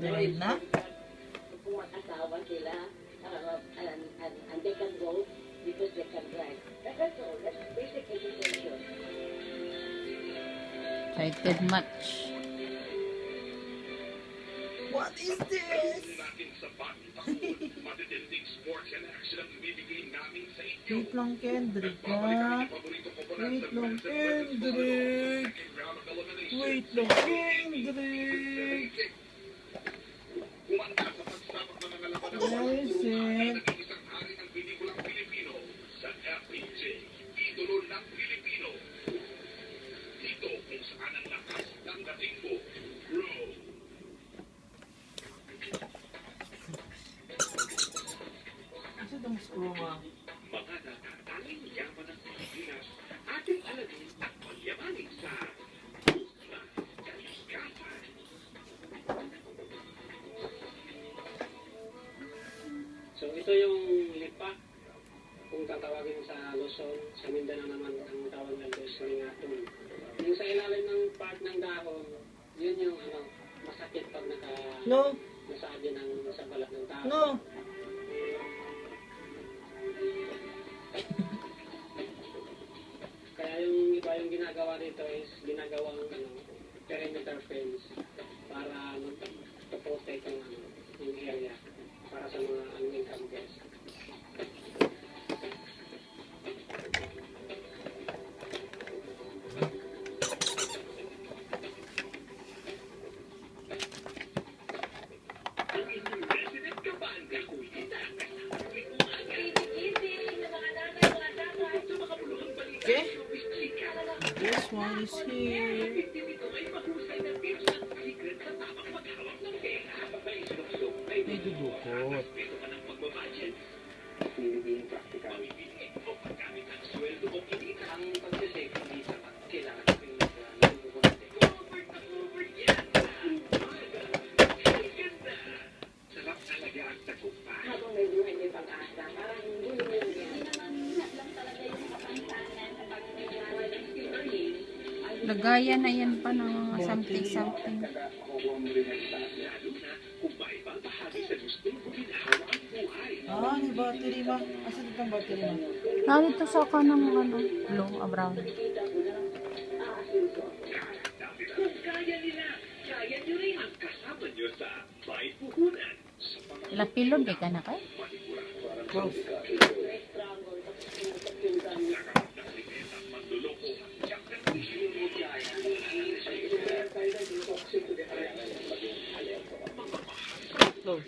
Drive na? Kung asawa sila, and they can go because they can drive. That's all. That's basic education. Excited much. What is this? Wait lang, Kendrick, ha? Wait lang, Kendrick. Wait lang, Kendrick. Where is it? Kasi itong screw mo. Mga natataling yaman ng Pilipinas, ating alamin at pagyamanin sa Pusla Kalikasan. So ito yung lipa, kung tatawagin sa Luzon, sa Mindanao naman ang tawag ng Lingatong. Yung sa ilalim ng part ng dahon, yun yung masakit pag No, nasadya ng sa balat ng tao. no. Kaya yung iba yung ginagawa dito is ginagawang perimeter fence para to-protect yung area para sa mga income guests. Ang inyong resident kabanda, kuwita, sa makabuluhang balita Okay. ng bisika. This one is here. Dito ay mahusay na tips at secret sa tamang maghawak ng pera. May sinusok, may May dudukot. respeto ka ng magbabudget. Piniging practical. Mamimili o paggamit ang sweldo mo kinita. Ang pagsisave, hindi sapat. Kailangan natin nag-uunate. Covered na covered yan. Ang ganda. Sarap talaga ang tagumpay. Habang may buhay may pag-asa, parang hindi Lagayan na yan pa ng mga something-something. Lalo na kung may ibang bahagi sa gustong buminawa ang buhay. Ah, may battery ma. Asan itong battery ma? Dito sa kanang blue, brown. Kung kaya nila, kaya nyo rin ang kasama nyo sa May Puhunan. Lapilod, di ka na kayo? Close. Close.